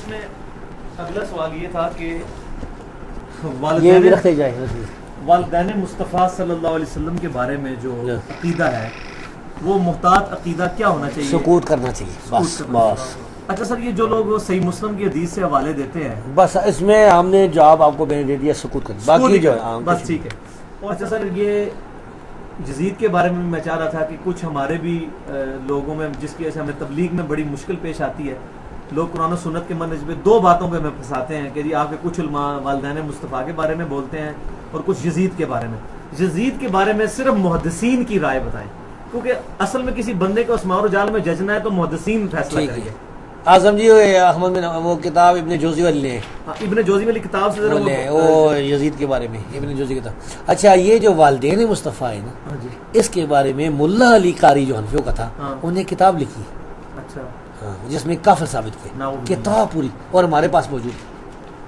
اس میں اگلا سوال یہ تھا کہ یہ بھی رکھتے جائیں والدین مصطفیٰ صلی اللہ علیہ وسلم کے بارے میں جو عقیدہ ہے وہ محتاط عقیدہ کیا ہونا چاہیے؟ سکوت کرنا چاہیے بس بس. اچھا سر، یہ جو لوگ صحیح مسلم کی حدیث سے حوالے دیتے ہیں بس اس میں ہم نے جواب آپ کو میں نے دے دیا، سکوت کرنا باقی جو ہے بس ٹھیک ہے. اچھا سر، یہ یزید کے بارے میں میں چاہ رہا تھا کہ کچھ ہمارے بھی لوگوں میں جس کی وجہ سے ہمیں تبلیغ میں بڑی مشکل پیش آتی ہے، لوگ قرآن و سنت کے منہج میں دو باتوں پہ ہمیں پھنساتے ہیں کہ جی آپ کے کچھ علماء والدین مصطفیٰ کے بارے میں بولتے ہیں اور کچھ یزید کے بارے میں. یزید کے بارے میں صرف محدثین کی رائے بتائیں، کیونکہ اصل میں کسی بندے کو اسماء و رجال میں ججنا ہے تو محدثین فیصلہ کریں گے. اعظم جی احمد بن وہ کتاب ابن جوزی والی لیں، ابن جوزی والی کتاب سے وہ یزید کے بارے میں ابن جوزی کتاب. اچھا یہ جو والدین مصطفیٰ ہے نا اس کے بارے میں ملا علی قاری جو حنفیوں کا تھا انہوں نے کتاب لکھی، اچھا جس میں کافر ثابت کیا کتاب پوری، اور ہمارے پاس موجود ہے.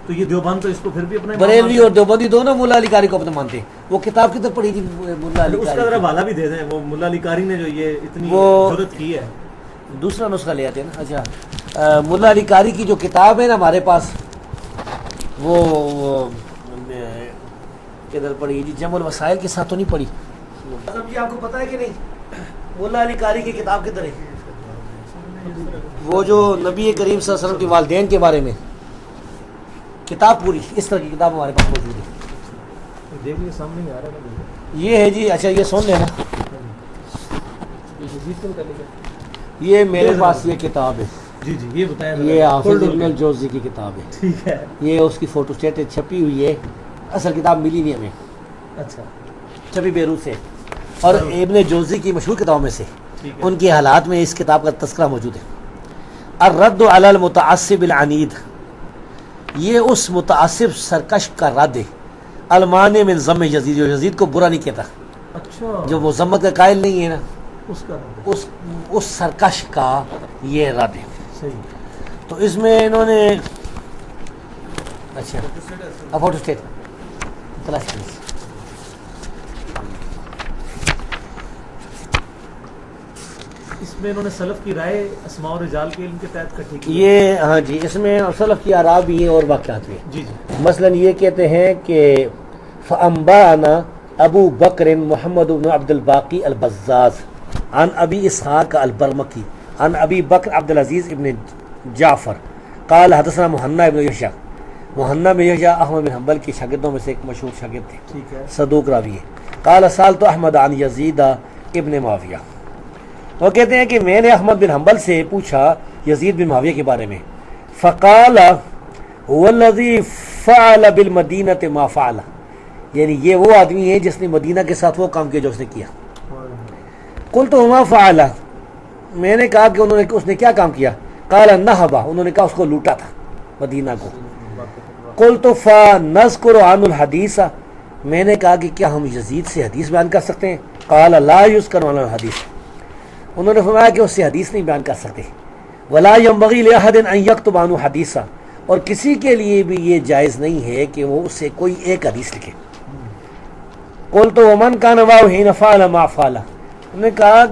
تو یہ دیوبند تو اس کو پھر بھی اپنا بریلوی اور دیوبندی دونوں ملا علی قاری کو اپنا مانتے ہیں. وہ کتاب کدھر پڑھی تھی ملا علی قاری؟ اس کا ذرا حوالہ بھی دے دیں. وہ ملا علی قاری نے جو یہ اتنی جرأت کی ہے، دوسرا نسخہ لے آتے ہیں نا. اچھا ملا علی قاری کی جو کتاب ہے نا ہمارے پاس وہ کدھر پڑھی جی؟ جمع الوسائل کے ساتھ تو نہیں پڑھی. جی آپ کو پتہ ہے کہ نہیں ملا علی قاری کی کتاب کدھر ہے؟ وہ جو نبی کریم صلی اللہ علیہ وسلم کے والدین کے بارے میں کتاب پوری اس طرح کی کتاب ہمارے پاس موجود ہے. دیکھیے سامنے آ رہا ہے یہ ہے جی. اچھا یہ سن لینا، یہ میرے پاس یہ کتاب ہے جی جی یہ بتائیں. یہ حافظ ابن الجوزی کی کتاب ہے، ٹھیک ہے. یہ اس کی فوٹو اسٹیٹ چھپی ہوئی ہے، اصل کتاب ملی نہیں ہمیں. اچھا چھپی بیروت سے، اور ابن جوزی کی مشہور کتابوں میں سے ان کے حالات میں اس کتاب کا تذکرہ موجود ہے. الرد علی المتعصب العنید، یہ اس متعصب سرکش کا رد ہے. المانع من ذم یزید، جو یزید کو برا نہیں کہتا، اچھا جو وہ ذمت کا قائل نہیں ہے نا، اس کا اس سرکش کا یہ رد ہے. صحیح. تو اس میں انہوں نے اچھا فوٹو اسٹیٹ تلاش کی. اس میں انہوں نے سلف کی رائے اسماء و رجال کے علم کے تحت کٹھی کی. یہ ہاں جی، اس میں سلف کی آراء بھی ہیں اور واقعات بھی ہیں. جی جی. مثلا یہ کہتے ہیں کہ فَأَنْبَأَنَا ابو بکر محمد بن عبد الباقی البزاز عن ابی اسحاق البرمکی عن ابی بکر عبد العزیز ابن جعفر قال حدثنا محنہ ابن یحییٰ. محنہ بن یحییٰ احمد بن حنبل کی شاگردوں میں سے ایک مشہور شاگرد تھے، ٹھیک ہے، صدوق راوی ہے. قال سألت احمد عن یزید ابن معاویہ، وہ کہتے ہیں کہ میں نے احمد بن حنبل سے پوچھا یزید بن معاویہ کے بارے میں. فقال هو الذی فعل بالمدینہ ما فعل، یعنی یہ وہ آدمی ہے جس نے مدینہ کے ساتھ وہ کام کیا جو اس نے کیا. قلت وما فعل، میں نے کہا کہ اس نے کیا کام کیا؟ قال نہبا، انہوں نے کہا اس کو لوٹا تھا مدینہ کو. قلت فنذکر عن الحدیث، میں نے کہا کہ کیا ہم یزید سے حدیث بیان کر سکتے ہیں؟ قال لا یذکر عن الحدیث، انہوں نے فرمایا کہ اس سے حدیث نہیں بیان کر سکتے. ولا ينبغي لأحد ان يكتب عنه حدیثا، اور کسی کے لیے بھی یہ جائز نہیں ہے کہ وہ اس سے کوئی ایک حدیث لکھے. قلت ومن كان معه حين فعل ما فعل، انہوں نے کہا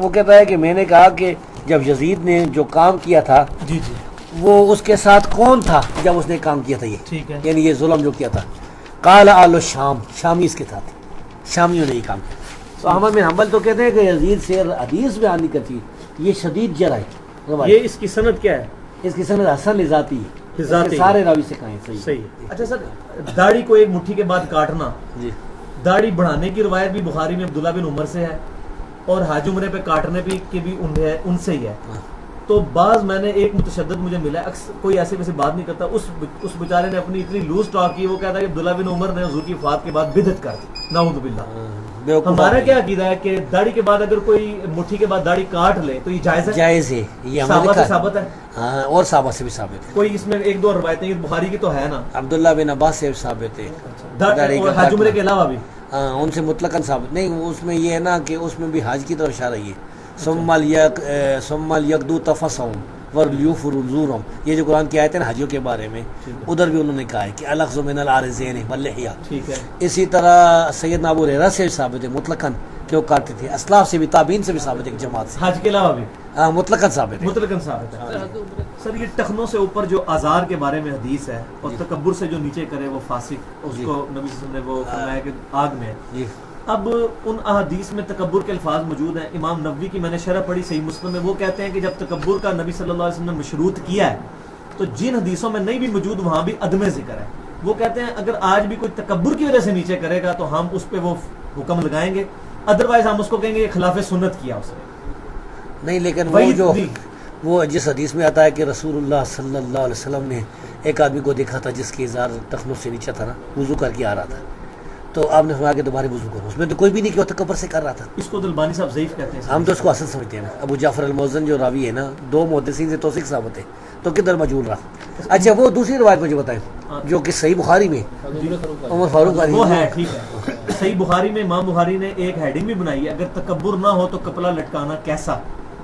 وہ کہتا ہے کہ میں نے کہا کہ جب یزید نے جو کام کیا تھا جی جی وہ اس کے ساتھ کون تھا جب اس نے کام کیا تھا یہ، ٹھیک ہے، یعنی یہ ظلم جو کیا تھا. قال آل الشام، شامی اس کے ساتھ، شامیوں نے یہ کام کیا. تو احمد بن حنبل تو کہتے ہیں کہ یزید سے حدیث بیان نہیں کرتی، یہ شدید جرح ہے. یہ اس کی سند کیا ہے؟ اس کی سند حسن ذاتی ہے، سارے راوی سے کہیں صحیح. اچھا سر، داڑھی کو ایک مٹھی کے بعد کاٹنا، جی، داڑھی بڑھانے کی روایت بھی بخاری میں عبداللہ بن عمر سے ہے، اور حاج عمرے پہ کاٹنے کی بھی ان سے ہی ہے. تو بعض میں نے ایک متشدد مجھے ملا ہے، کوئی ایسے ویسے بات نہیں کرتا، اس بیچارے نے اپنی اتنی لوز ٹاک کی، وہ کہتا ہے کہ عبداللہ بن عمر نے حضور کی وفات کے بعد بدعت کر دی، نعوذ باللہ. ہمارا کیا عقیدہ ہے کہ داڑھی کے بعد اگر کوئی مٹھی کے بعد داڑھی کاٹ لے تو یہ جائز ہے؟ جائز ہے، یہ صحابہ سے ثابت ہے. ہاں، اور صحابہ سے بھی ثابت ہے. کوئی اس میں ایک دو روایتیں بخاری کی تو ہے نا، عبداللہ بن عباس سے بھی ثابت ہے، اور حج عمرے کے علاوہ بھی ان سے مطلقاً ثابت نہیں. اس میں یہ ہے نا کہ اس میں بھی حج کی طرف اشارہ ہے. ثم لیقضوا تفثهم ولیوفوا نذورهم، یہ جو قرآن کی آیت ہے نا حجوں کے بارے میں، ادھر بھی انہوں نے کہا ہے کہ الاخذ من العارضین واللحیہ. ٹھیک ہے. اسی طرح سیدنا ابو ہریرہ سے ثابت ہے مطلقاً کہ وہ کرتے تھے. اسلاف سے بھی تابعین سے بھی ثابت ہے کہ جماعت سے حج کے علاوہ بھی مطلقاً ثابت ہے. مطلقاً ثابت ہے. سر یہ ٹخنوں سے اوپر جو آزار کے بارے میں حدیث ہے اور تکبر سے جو نیچے کرے وہ فاسق, اس کو نبی صلی اللہ علیہ وسلم نے وہ فرمایا کہ آگ میں ہے. اب ان احادیث میں تکبر کے الفاظ موجود ہیں. امام نووی کی میں نے شرح پڑھی صحیح مسلم میں, وہ کہتے ہیں کہ جب تکبر کا نبی صلی اللہ علیہ وسلم نے مشروط کیا ہے تو جن حدیثوں میں نہیں بھی موجود وہاں بھی عدم ذکر ہے. وہ کہتے ہیں اگر آج بھی کوئی تکبر کی وجہ سے نیچے کرے گا تو ہم اس پہ وہ حکم لگائیں گے, ادروائز ہم اس کو کہیں گے یہ خلاف سنت کیا اس نے. نہیں لیکن وہ جو وہ جس حدیث میں آتا ہے کہ رسول اللہ صلی اللہ علیہ وسلم نے ایک آدمی کو دیکھا تھا جس کی ازار ٹخنوں سے نیچے تھا نا, وضو کر کے آ رہا تھا, تو آپ نے فرمایا کہ دوبارہ وضو کرو. اس میں تو کوئی بھی نہیں کہ وہ تکبر سے کر رہا تھا. اس کو البانی صاحب ضعیف کہتے ہیں. ہم تو اس کو حسن سمجھتے ہیں نا. ابو جعفر الموزن جو راوی ہے نا, 2 محدثین سے توثیق ثابت ہے, تو کدھر مجہول رہا. اچھا وہ دوسری روایت مجھے بتائیں جو کہ صحیح بخاری میں عمر فاروق وہ ہے. ٹھیک ہے, صحیح بخاری میں امام بخاری نے ایک ہیڈنگ بھی بنائی ہے, اگر تکبر نہ ہو تو کپڑا لٹکانا کیسا.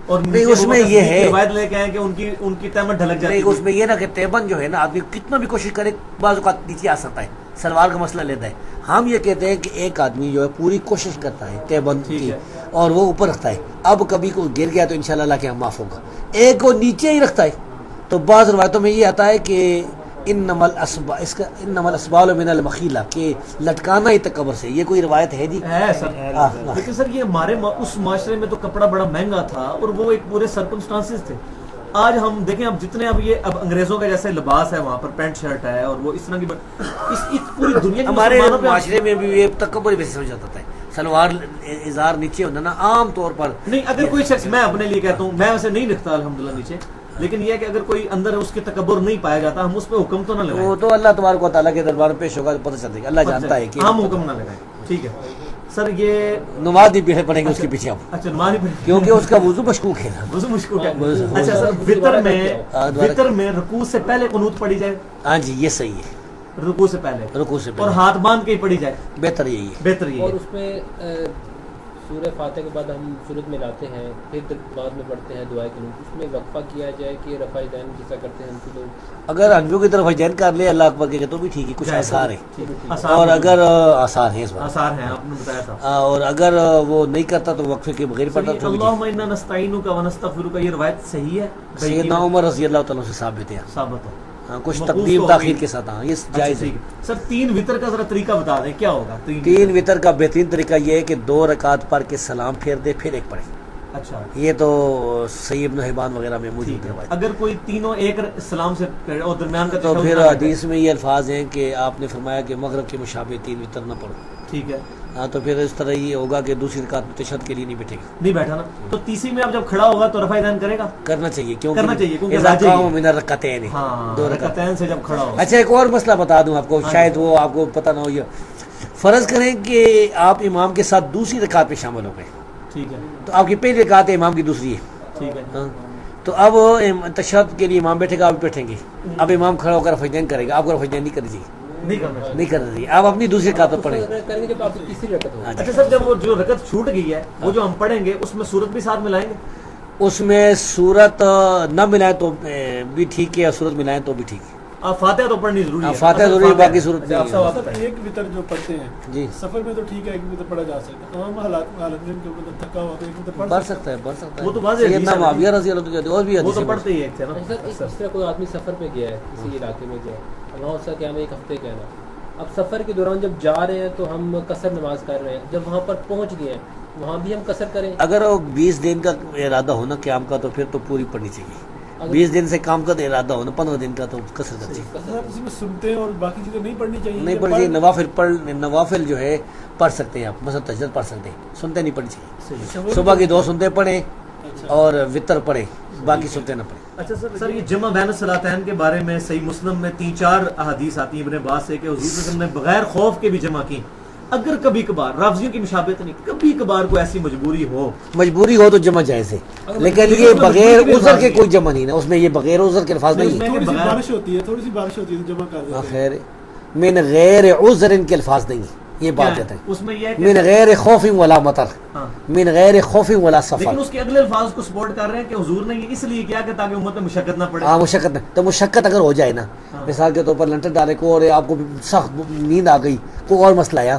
اور نہیں اس میں یہ ہے روایت لے کے آئے کہ ان کی تیمن ڈھلک جاتی ہے. اس میں یہ نا کہ تیمن جو ہے نا آدمی کتنا بھی کوشش کرے بعض اوقات نیچے آ سکتا ہے. سلوار کا مسئلہ لیتا ہے. ہم یہ کہتے ہیں کہ ایک آدمی جو ہے پوری کوشش کرتا ہے تیمن کی اور وہ اوپر رکھتا ہے. اب کبھی کو گر گیا تو انشاءاللہ اللہ کے ہم معاف ہوگا. ایک کو نیچے ہی رکھتا ہے. تو بعض روایتوں میں یہ آتا ہے کہ انما الاسبال من المخیلہ, کہ لٹکانا ہی تکبر سے. یہ کوئی روایت ہے جی؟ ہے سر. لیکن سر یہ ہمارے اس معاشرے میں تو کپڑا بڑا مہنگا تھا اور وہ ایک پورے سرکمسٹانسز تھے. آج ہم دیکھیں اب جتنے اب انگریزوں کا جیسے لباس ہے وہاں پر پینٹ شرٹ ہے اور وہ اس طرح کی اس پوری دنیا کی ہمارے معاشرے میں بھی یہ تکبر بھی سمجھ جاتا ہے. سلوار ازار نیچے ہونا نا عام طور پر نہیں. اگر کوئی شخص, میں اپنے لیے کہتا ہوں, میں ویسے نہیں رکھتا الحمدللہ نیچے, لیکن یہ کہ اگر کوئی اندر اس کے تکبر نہیں پایا جاتا ہم اس پہ حکم تو نہ لگائیں. وہ تو اللہ تبارک و تعالیٰ کے دربار میں پیش ہوگا تو پتہ چلے گا. اللہ جانتا ہے کہ ہم حکم نہ لگائیں. ٹھیک ہے سر. یہ نماز بھی پیچھے پڑیں گے اس کے پیچھے ہم. اچھا نماز نہیں پڑھیں کیونکہ اس کا وضو مشکوک ہے نا. وضو مشکوک ہے. اچھا سر وطر میں رکوع سے پہلے قنوت پڑھی جائے. ہاں جی یہ صحیح ہے. رکوع سے پہلے اور ہاتھ باندھ کے ہی پڑھی جائے. بہتر یہی ہے. بہتر یہی ہے. اور اس میں سورہ فاتحہ کے بعد ہم سورت میں لاتے ہیں, پھر بعد میں پڑھتے ہیں دعائے قنوت. اس میں وقفہ کیا جائے کہ رفع دین جیسا کرتے ہیں ہم لوگ. اگر انبیوں کی طرف جین کر لے اللہ اکبر کے تو بھی ٹھیک ہے, کچھ آثار ہے. اور اگر آثار ہیں اس بات آثار ہیں آپ نے بتایا تھا. اور اگر وہ نہیں کرتا تو وقفے کے بغیر پڑھتا تو اللہم انا نستعینک و نستغفرک, یہ روایت صحیح ہے. سیدنا عمر رضی اللہ تعالیٰ سے ثابت ہے. ثابت ہے. کچھ تقدیم تاخیر کے ساتھ. ہاں یہ جائز ہے. سر 3 وطر کا ذرا طریقہ بتا دیں کیا ہوگا. 3 وطر کا بہترین طریقہ یہ ہے کہ 2 رکعت پڑھ کے سلام پھیر دے پھر ایک پڑھے. اچھا یہ تو صحیح ابن حبان وغیرہ میں موجود ہے. اگر کوئی تینوں ایک سلام سے اور درمیان کا تو پھر حدیث میں یہ الفاظ ہیں کہ آپ نے فرمایا کہ مغرب کے مشابہ 3 وطر نہ پڑھو. ٹھیک ہے. ہاں تو پھر اس طرح یہ ہوگا کہ دوسری رکعت میں تشہد کے لیے نہیں بیٹھے گا. نہیں بیٹھا نا. تو تیسری میں اب جب کھڑا ہوگا تو رفع دین کرے گا. کرنا چاہیے کیونکہ من الرکعتین 2 رکعتین سے جب کھڑا ہوگا. اچھا ایک اور مسئلہ بتا دوں آپ کو, شاید وہ آپ کو پتہ نہ ہو. یہ فرض کریں کہ آپ امام کے ساتھ دوسری رکعت میں شامل ہو گئے. ٹھیک ہے. تو آپ کی پہلی رکعت ہے, امام کی دوسری ہے. ٹھیک ہے. ہاں تو اب تشہد کے لیے امام بیٹھے گا, آپ بھی بیٹھیں گے. اب امام کھڑا ہو کر رفع دین کرے گا, آپ کو رفع دین نہیں کرنی چاہیے. نہیں کرنا چاہیے. آپ اپنی دوسری رکعت پر پڑھیں. اچھا سر جب وہ جو رکعت چھوٹ گئی ہے وہ جو ہم پڑھیں گے اس میں سورت بھی ساتھ ملائیں گے. اس میں سورت نہ ملائیں تو بھی ٹھیک ہے, اور سورت ملائیں تو بھی ٹھیک ہے. فاتحہ تو پڑھنی ضروری ہے. فاتحہ ضروری ہے, باقی صورت نہیں. ایک وطر جو پڑھتے ہیں جی سفر میں تو ٹھیک ہے, ایک وطر پڑھا جا سکتا ہے. عام حالت میں تھکا ہوا تو ایک وطر پڑھ سکتا ہے. وہ تو واضح ہے. سیدنا معاویہ رضی اللہ عنہ اور بھی وہ تو پڑھتے ہی ایک تھے نا. اس طرح کوئی آدمی سفر پہ گیا ہے, کسی علاقے میں گیا ہے, وہاں اس کا قیام 1 ہفتے کا ہے. اب سفر کے دوران جب جا رہے ہیں تو ہم قصر نماز کر رہے ہیں, جب وہاں پر پہنچ گئے ہیں وہاں بھی ہم قصر کریں. اگر وہ 20 دن کا ارادہ ہونا قیام کا تو پھر تو پوری پڑھنی چاہیے. 20 دن سے کام کا ارادہ ہونا, 15 دن کا تو قصر کرنی چاہیے. اسی میں سنتے ہیں اور باقی چیزیں نہیں پڑھنی چاہیے. نہیں پڑھنی چاہیے. نوافل جو ہے پڑھ سکتے ہیں آپ, مثلا تہجد پڑھ سکتے ہیں, سنتے نہیں پڑھنی چاہیے. صبح کی 2 سنتے پڑھیں اور وطر پڑھیں, باقی سنتے نہ پڑھیں. اچھا سر یہ جمع بین الصلاتین کے بارے میں صحیح مسلم میں 3-4 احادیث آتی ہیں ابن عباس سے کہ حضور صلی اللہ علیہ وسلم نے بغیر خوف کے بھی جمع کی. اگر کبھی کبھار رافضیوں کی مشابہت نہیں, کبھی کبھار کوئی ایسی مجبوری ہو تو جمع جائز ہے, لیکن یہ بغیر عذر کے کوئی جمع نہیں نا. اس میں یہ بغیر عذر کے الفاظ نہیں ہیں. تھوڑی سی بارش ہوتی ہے تو جمع کر دیتے ہیں. خیر من غیر عذر ان کے الفاظ نہیں ہیں. یہ بات ہے اس میں یہ من غیر خوف ولا مطر, من غیر خوف ولا سفر. لیکن اس کے اگلے الفاظ کو سپورٹ کر رہے ہیں کہ حضور نے یہ اس لیے کیا کہ تاکہ امت میں مشقت نہ پڑے. ہاں مشقت نہ, تو مشقت اگر ہو جائے نا, مثال کے طور پر لنٹر ڈالے کو اور آپ کو سخت نیند آ گئی, کوئی اور مسئلہ ہے,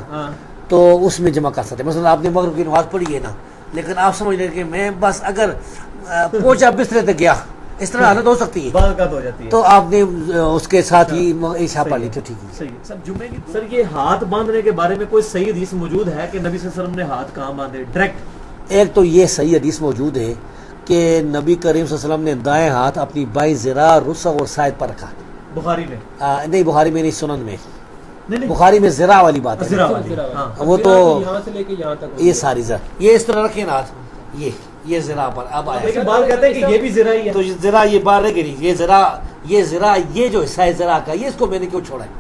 تو اس میں جمع کر سکتے ہیں. مثلا آپ نے مغرب کی نماز پڑھی ہے نا, لیکن آپ سمجھ لیں کہ میں بس اگر پہنچا بسترے تک گیا, اس طرح حالت ہو سکتی ہے, برکت ہو جاتی ہے. تو آپ نے اس کے ساتھ ہی عشاء پڑھ لی تو ٹھیک ہے. صحیح. سر جمعے کی سر یہ ہاتھ باندھنے کے بارے میں کوئی صحیح حدیث موجود ہے کہ نبی صلی اللہ علیہ وسلم نے ہاتھ کہاں باندھے ڈائریکٹ؟ ایک تو یہ صحیح حدیث موجود ہے کہ نبی کریم صلی اللہ علیہ وسلم نے دائیں ہاتھ اپنی بائیں ذراع, رسغ اور سائد پر رکھا. بخاری میں نہیں, بخاری میں نہیں, سنن میں. نہیں بخاری میں ذراع والی بات ہے, زرا والی. ہاں وہ تو یہاں سے لے کے یہاں تک یہ ساری ذرا یہ اس طرح رکھے نا ہاتھ, یہ ذراع پر اب آیا. لیکن بال کہتے ہیں کہ یہ بھی زرا ہی ہے. تو ذراع یہ باہر رہ گئی, یہ ذراع یہ جو حصہ ہے ذراع کا, یہ اس کو میں نے کیوں چھوڑا ہے,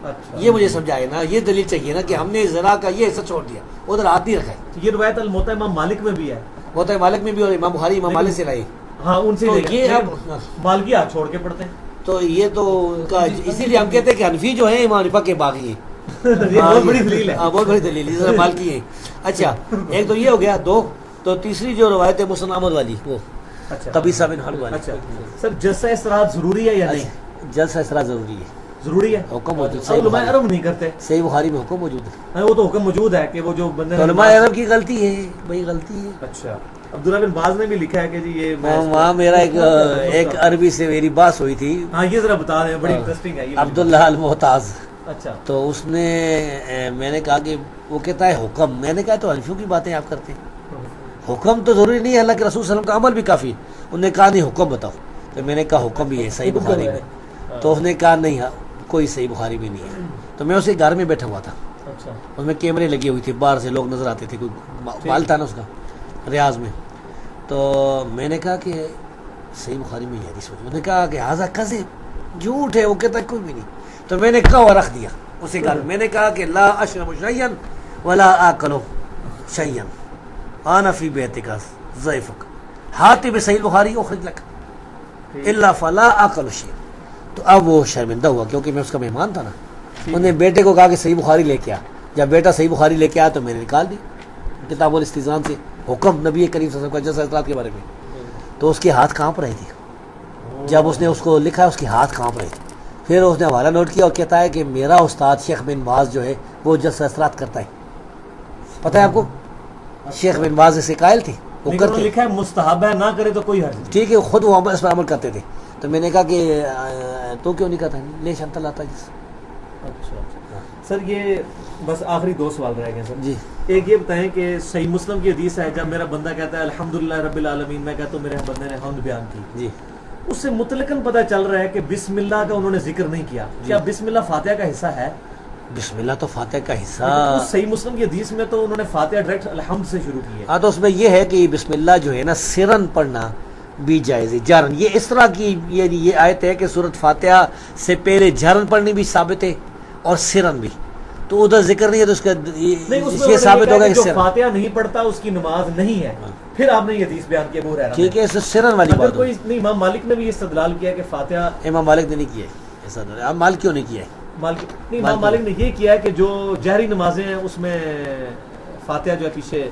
اچھا یہ مجھے سمجھائے نا. یہ دلیل چاہیے نا کہ ہم نے ذراع کا یہ حصہ چھوڑ دیا, ادھر ہاتھ نہیں رکھا ہے. یہ روایت الموطا امام مالک میں بھی ہے. ہوتا ہے مالک میں بھی, اور امام بخاری امام مالک سے لائی. ہاں ان سے تو لے گئے. یہ لیکن مالکی ہاتھ چھوڑ کے پڑھتے ہیں. تو یہ تو ان کا, اسی لیے ہم کہتے ہیں کہ حنفی جو ہیں امام حنیفہ کے باغی ہیں. یہ بہت بڑی دلیل ہے. ہاں بہت بڑی دلیل, اس طرح مالکی ہیں. اچھا ایک تو یہ ہو گیا, دو تو تیسری جو روایت ہے مسلم احمد والی, وہ اچھا قبیصہ بن حرب والی. اچھا سر جلسہ استراحت ضروری ہے یا نہیں؟ جلسہ اس طرح ضروری ہے, ضروری ہے. حکم موجود, اب علماء عرب نہیں کرتے. صحیح بخاری میں حکم موجود ہے. ہاں وہ تو حکم موجود ہے کہ وہ جو بندے تو علماء عرب کی غلطی ہے بھائی, غلطی ہے. اچھا عبداللہ بن باز نے بھی لکھا ہے کہ جی یہ وہاں میرا ایک عربی سے میری بات ہوئی تھی, ہاں یہ ذرا بتا دیں, بڑی انٹرسٹنگ ہے یہ. عبداللہ المحتاج. اچھا تو اس نے, میں نے کہا کہ وہ کہتا ہے حکم. میں نے کہا تو حنفیوں کی باتیں آپ کرتے ہیں, حکم تو ضروری نہیں ہے, اللہ کے رسول صلی اللہ علیہ وسلم کا عمل بھی کافی. انہوں نے کہا نہیں حکم بتاؤ. تو میں نے کہا حکم بھی ہے صحیح بخاری میں. تو اس نے کہا نہیں کوئی صحیح بخاری میں نہیں ہے. تو میں اسے گھر میں بیٹھا ہوا تھا, اچھا اس میں کیمرے لگے ہوئے تھے, باہر سے لوگ نظر آتے تھے, کوئی مال تھا نا اس کا ریاض میں. تو میں نے کہا کہ صحیح بخاری میں یہ حدیث. انہوں نے کہا کہ حاضہ کذب, جھوٹ ہے. وہ کہتا ہے کوئی بھی نہیں. تو میں نے کہا اور رکھ دیا اسے گھر. میں نے کہا کہ لا اشرب شیئا ولا آکل شیئا انا فی بیتک ضیفک حاتب صحیح بخاری اخرج لک الا فلا آکل شیئا. تو اب وہ شرمندہ ہوا کیونکہ میں اس کا مہمان تھا نا. انہوں نے بیٹے کو کہا کہ صحیح بخاری لے کے آ. جب بیٹا صحیح بخاری لے کے آیا تو میں نے نکال دی کتاب الاستئذان سے حکم نبی کریم صلی اللہ علیہ وسلم کا جلسہ استراحت کے بارے میں. تو اس کے ہاتھ کانپ رہے تھے جب اس نے اس کو لکھا, اس کے ہاتھ کانپ رہے تھے. پھر اس نے حوالہ نوٹ کیا اور کہتا ہے کہ میرا استاد شیخ بن باز جو ہے وہ جلسہ استراحت کرتا ہے. پتہ ہے آپ کو شیخ بن باز سے قائل تھے, وہ لیکن انہوں کرتے نے لکھا ہے مستحب ہے, نہ کرے تو کوئی حرج نہیں. ٹھیک ہے, خود وہ اس پر عمل کرتے تھے. تو میں نے کہا کہ تو کیوں نہیں کرتا, لے شانت اللہ تعالیٰ. اچھا سر یہ بس آخری دو سوال رہ گئے سر. جی ایک یہ بتائیں کہ صحیح مسلم کی حدیث ہے, جب میرا بندہ کہتا ہے الحمدللہ رب العالمین, میں کہتا ہوں میرے بندے نے حمد بیان کی, جی اس سے مطلقاً پتہ چل رہا ہے کہ بسم اللہ کا انہوں نے ذکر نہیں کیا. کیا بسم اللہ فاتحہ کا حصہ ہے؟ بسم اللہ تو فاتحہ کا حصہ. اس صحیح مسلم کی حدیث میں تو انہوں نے فاتحہ ڈائریکٹ الحمد سے شروع کی ہے. ہاں تو اس میں یہ ہے کہ بسم اللہ جو ہے نا سرن پڑھنا بھی جائز ہے, جہرن. یہ اس طرح کی یہ آیت ہے کہ سورۃ فاتحہ سے پہلے جہرن پڑھنی بھی ثابت ہے اور سرن بھی. تو ادھر ذکر نہیں ہے تو اس کا یہ ثابت ہوگا کہ جو فاتحہ نہیں پڑھتا اس کی نماز نہیں ہے. پھر آپ نے یہ حدیث بیان کی ابو ہریرہ. ٹھیک ہے, اس سرن والی اگر بات کوئی نہیں, امام مالک نے بھی یہ استدلال کیا کہ فاتحہ, امام مالک نے نہیں کیا ہے ایسا. امام مالک کیوں نہیں کیا ہے؟ نہیں امام مالک نے یہ کیا ہے کہ جو جہری نمازیں ہیں اس میں فاتحہ جو ہے پیچھے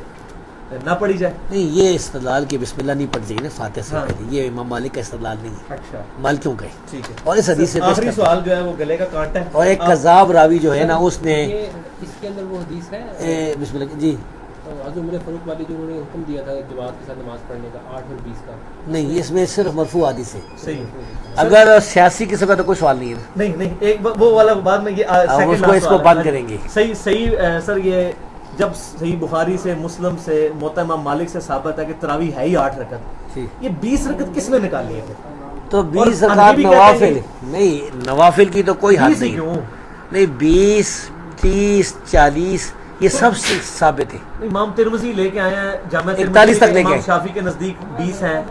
نہ پڑھی جائے. نہیں, یہ استدلال کہ بسم اللہ نہیں پڑھ جائے نا فاتحہ سے پہلے, یہ امام مالک کا استدلال نہیں ہے. اچھا مالکیوں کا ہے. ٹھیک ہے. اور اس حدیث سے آخری سوال جو ہے وہ گلے کا کانٹا ہے. اور ایک قذاب راوی جو ہے نا اس نے اس کے اندر وہ حدیث ہے بسم اللہ جی حضرت عمر فاروق والی جو انہوں نے حکم دیا تھا جماعت کے ساتھ نماز پڑھنے کا 8 اور 20 کا. نہیں, اس میں صرف مرفوع حدیث ہے. صحیح. اگر سیاسی قسم کا تو کوئی سوال نہیں ہے. نہیں ایک وہ والا بعد میں یہ اس کو بند کریں گے. صحیح سر. یہ جب صحیح بخاری سے مسلم سے موطا امام مالک سے ثابت ہے کہ تراویح ہے ہی 8 رکعت, یہ 20 رکعت کس نے نکال لیے تھے؟ تو 20 رکعت نوافل نہیں, نوافل کی تو کوئی حد نہیں. نہیں 20 30 40 یہ سب سے ثابت ہے. امام ترمذی لے کے آئے ہیں جامع 41 تک لے کے, امام شافعی کے نزدیک 20 ہیں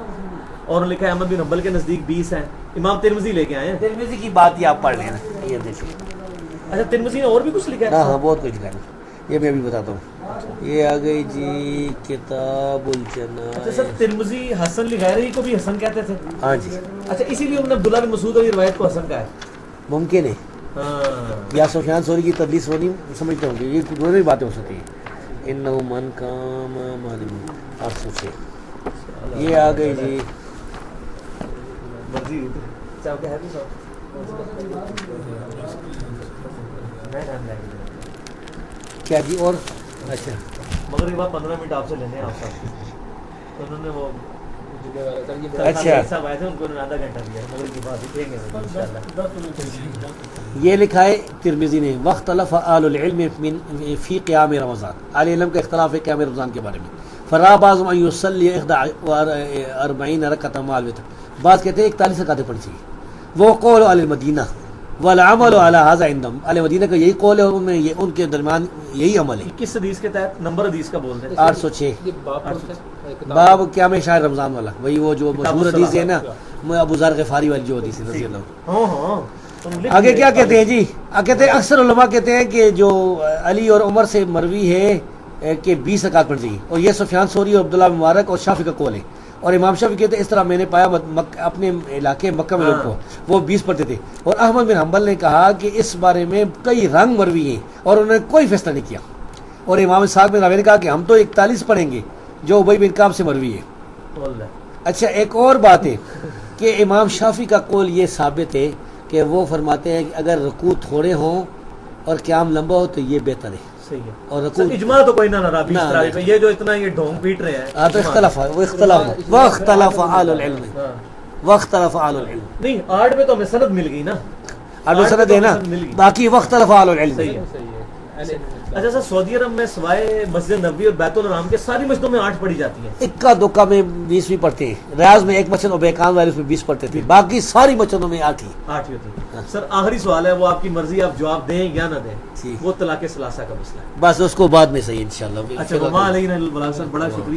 اور لکھا ہے احمد بن حنبل کے نزدیک 20 ہیں. امام ترمذی لے کے آئے ہیں. ترمذی کی بات یہ آپ پڑھ لینا, یہ دیکھیں. اچھا ترمذی نے اور بھی کچھ لکھا ہے؟ ہاں بہت کچھ لکھا ہے, یہ میں ابھی بتاتا ہوں. یہ آ گئی جی کتاب الجنائز. اچھا سر ترمذی حسن لغیرہی کو بھی حسن کہتے تھے؟ ہاں جی. اچھا اسی لیے انہوں نے عبداللہ بن مسعود کی روایت کو حسن کہا ہے. ممکن ہے. یا سفیان ثوری کی تدلیس ہونی سمجھتا ہوں کہ یہ دونوں ہی باتیں ہو سکتی ہیں. انہو من کام معلوم 800 سے. یہ آ گئی جی مرضی چاہو کہ ہے بھی صاحب. 8 کیا جی اور اچھا مگر کے بعد 15 منٹ آپ سے لینے ہیں آپ صاحب، تو انہوں نے وہ جمعے والا سر یہ اچھا۔ صاحب آئے تھے، ان کو انہوں نے آدھا گھنٹہ دیا، مگر کی بات دیں گے انشاءاللہ۔ یہ لکھا ہے ترمذی نے واختلف آل العلم فی قیام رمضان، اہل علم کا اختلاف ہے قیام رمضان کے بارے میں، فرا بعضهم ان یصلی 41 رکعۃ مع الوتر، بعض کہتے ہیں 41 رکعتیں پڑھنی چاہیے، وہ قول اہل المدینہ والعمل علی ھذا عندهم، اہل مدینہ کا یہی قول ہے، ان کے درمیان یہی عمل ہے۔ کس حدیث کے تحت نمبر حدیث کا بول رہے 806 یہ باب کون سا ہے؟ کتاب باب قیام شہر رمضان والا، وہی وہ جو مشہور حدیث ہے نا ابو ذر غفاری والی جو حدیث ہے رضی اللہ عنہ۔ ہاں ہاں آگے کیا کہتے ہیں جی، کہتے ہیں اکثر علماء کہتے ہیں کہ جو علی اور عمر سے مروی ہے کہ 20 رکعت پڑھ چاہیے، اور یہ سفیان ثوری اور عبداللہ مبارک اور شافعی کا قول ہے، اور امام شافعی کہتے ہیں اس طرح میں نے پایا اپنے علاقے مکہ میں لوگ کو وہ 20 پڑھتے تھے، اور احمد بن حنبل نے کہا کہ اس بارے میں کئی رنگ مروی ہیں اور انہوں نے کوئی فیصلہ نہیں کیا، اور امام اسحاق بن راہویہ نے کہا کہ ہم تو 41 پڑھیں گے جو ابی بن کعب سے مروی ہے۔ اچھا ایک اور بات ہے کہ امام شافعی کا قول یہ ثابت ہے کہ وہ فرماتے ہیں کہ اگر رکوع تھوڑے ہوں اور قیام لمبا ہو تو یہ بہتر ہے، صحیح ہے، اور رکوع اجماع تو کوئی نہ رہا نہ، پہ، یہ جو اتنا یہ ڈھونگ پیٹ رہے ہیں تو اختلاف ہے، وہ اختلاف اہل العلم، واختلف اہل العلم، نہیں 8 پہ تو ہمیں سند مل گئی نا، اب سند ہے نا، باقی واختلف اہل العلم۔ صحیح ہے۔ صحیح ہے اہل علم میں۔ اچھا سر، سعودی عرب میں سوائے مسجد نبوی اور بیت الحرام کے ساری مسجدوں میں 8 پڑھی جاتی ہیں؟ اکا دکا میں 20 بھی پڑھتے ہیں، ریاض میں ایک مسجد اور بیکان والے اس میں 20 پڑھتے تھے، باقی ساری مسجدوں میں 8 ہی۔ 8 ہی ہوتی ہے۔ سر آخری سوال ہے، وہ آپ کی مرضی، آپ جواب دیں یا نہ دیں، ٹھیک۔ وہ طلاق ثلاثہ کا مسئلہ ہے۔ بس اس کو بعد میں صحیح انشاءاللہ۔ اچھا وما علینا الا البلاغ، سر بڑا شکریہ۔